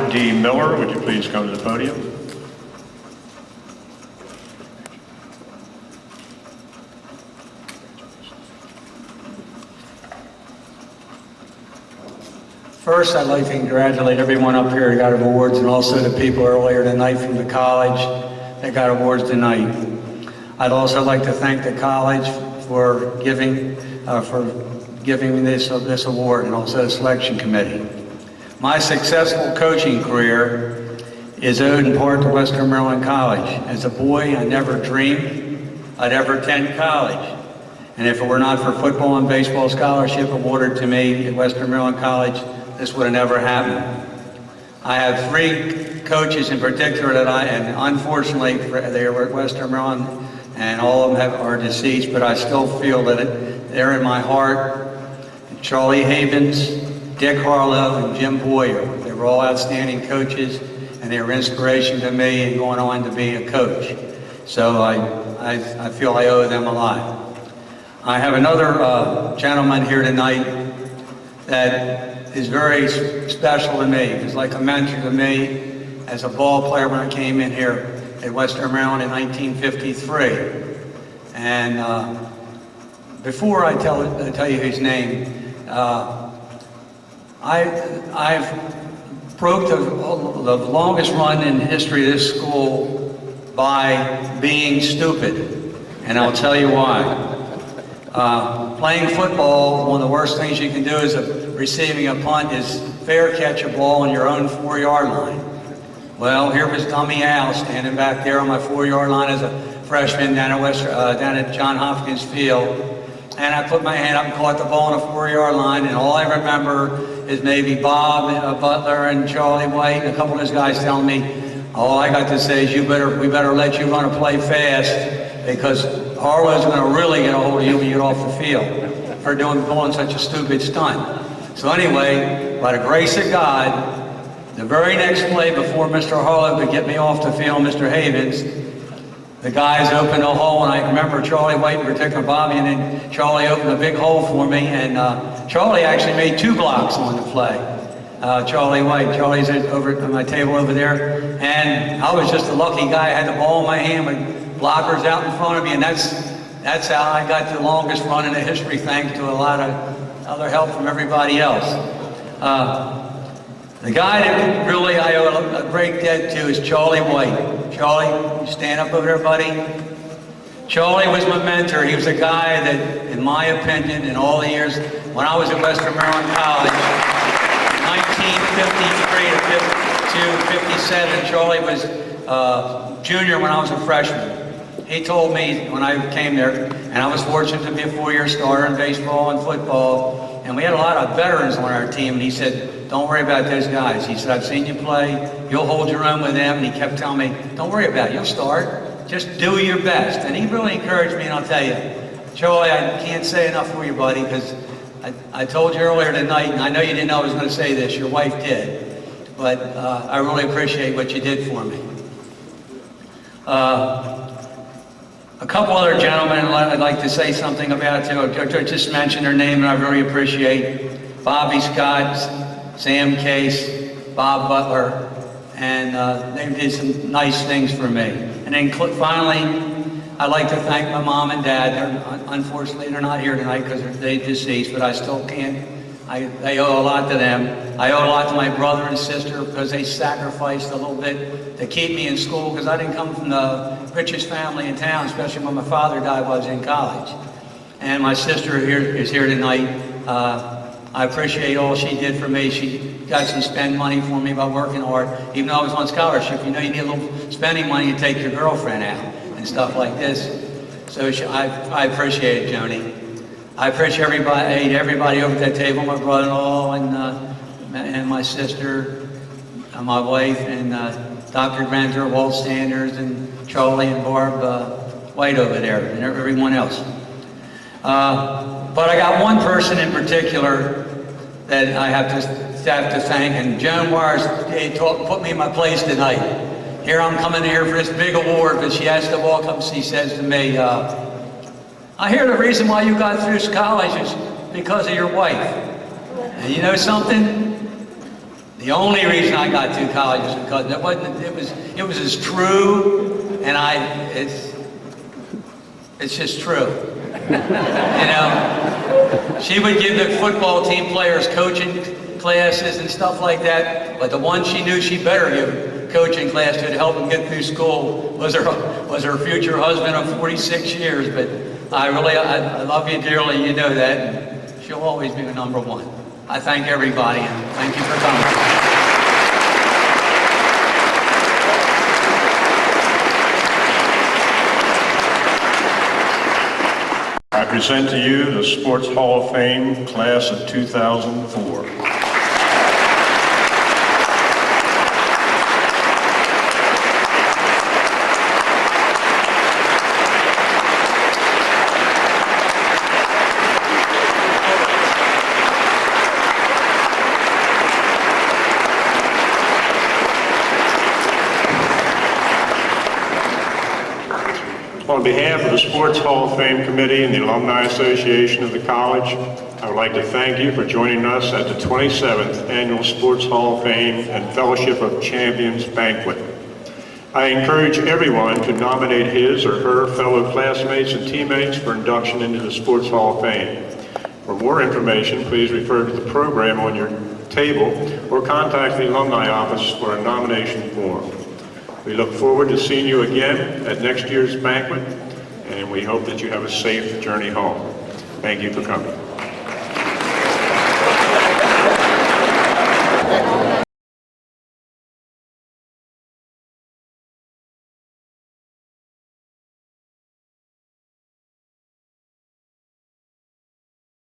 Howard D. Miller, would you please come to the podium? First, I'd like to congratulate everyone up here who got awards, and also the people earlier tonight from the college that got awards tonight. I'd also like to thank the college for giving me this award, and also the selection committee. My successful coaching career is owed in part to Western Maryland College. As a boy, I never dreamed I'd ever attend college. And if it were not for football and baseball scholarship awarded to me at Western Maryland College, this would have never happened. I have 3 coaches in particular and unfortunately they were at Western Maryland, and all of them are deceased, but I still feel that they're in my heart. Charlie Havens, Dick Harlow, and Jim Boyer. They were all outstanding coaches, and they were inspiration to me in going on to be a coach. So I feel I owe them a lot. I have another gentleman here tonight that is very special to me. He's like a mentor to me as a ball player when I came in here at Western Maryland in 1953. And before I tell you his name, I've broke the longest run in history of this school by being stupid, and I'll tell you why. Playing football, one of the worst things you can do is receiving a punt is fair catch a ball on your own 4-yard line. Well, here was Dummy Al standing back there on my 4-yard line as a freshman down at John Hopkins Field. And I put my hand up and caught the ball on a 4-yard line, and all I remember is maybe Bob Butler and Charlie White and a couple of those guys telling me, all I got to say is we better let you run a play fast, because Harlow's going to really get a hold of you when you get off the field for doing such a stupid stunt. So anyway, by the grace of God, the very next play before Mr. Harlow could get me off the field, Mr. Havens, the guys opened a hole, and I remember Charlie White in particular, Bobby, and then Charlie opened a big hole for me, and Charlie actually made 2 blocks on the play. Charlie White, Charlie's over at my table over there, and I was just a lucky guy. I had the ball in my hand with blockers out in front of me, and that's how I got the longest run in the history, thanks to a lot of other help from everybody else. The guy that really I owe a great debt to is Charlie White. Charlie, you stand up over there, buddy. Charlie was my mentor. He was a guy that, in my opinion, in all the years, when I was at Western Maryland College, 1953 to 57, Charlie was junior when I was a freshman. He told me when I came there, and I was fortunate to be a 4-year starter in baseball and football, and we had a lot of veterans on our team, and he said, don't worry about those guys. He said, I've seen you play, you'll hold your own with them, and he kept telling me, don't worry about it, you'll start, just do your best. And he really encouraged me, and I'll tell you, Charlie, I can't say enough for you, buddy, because I told you earlier tonight, and I know you didn't know I was going to say this, your wife did, but I really appreciate what you did for me. A couple other gentlemen I'd like to say something about too. I just mentioned their name, and I really appreciate Bobby Scott, Sam Case, Bob Butler, and they did some nice things for me. And then finally, I'd like to thank my mom and dad. Unfortunately, they're not here tonight because they're deceased, but I still can't. I owe a lot to them. I owe a lot to my brother and sister because they sacrificed a little bit to keep me in school, because I didn't come from the richest family in town, especially when my father died while I was in college. And my sister is here tonight. I appreciate all she did for me. She got some spend money for me by working hard. Even though I was on scholarship, you know, you need a little spending money to take your girlfriend out and stuff like this. So I appreciate it, Joni. I appreciate everybody over at that table, my brother-in-law and my sister, and my wife, and Dr. Granter, Walt Sanders, and Charlie and Barb White over there, and everyone else. But I got one person in particular that I have to thank, and Joan Wires put me in my place tonight. Here I'm coming here for this big award, but she has to walk up and she says to me, I hear the reason why you got through college is because of your wife. And you know something? The only reason I got through college was because it was as true, and it's just true. You know, she would give the football team players coaching classes and stuff like that, but the one she knew she better give coaching class to help them get through school was her future husband of 46 years. But I love you dearly, you know that, and she'll always be the number one. I thank everybody, and thank you for coming. I present to you the Sports Hall of Fame class of 2004. On behalf of the Sports Hall of Fame Committee and the Alumni Association of the college, I would like to thank you for joining us at the 27th Annual Sports Hall of Fame and Fellowship of Champions Banquet. I encourage everyone to nominate his or her fellow classmates and teammates for induction into the Sports Hall of Fame. For more information, please refer to the program on your table or contact the Alumni Office for a nomination form. We look forward to seeing you again at next year's banquet, and we hope that you have a safe journey home. Thank you for coming.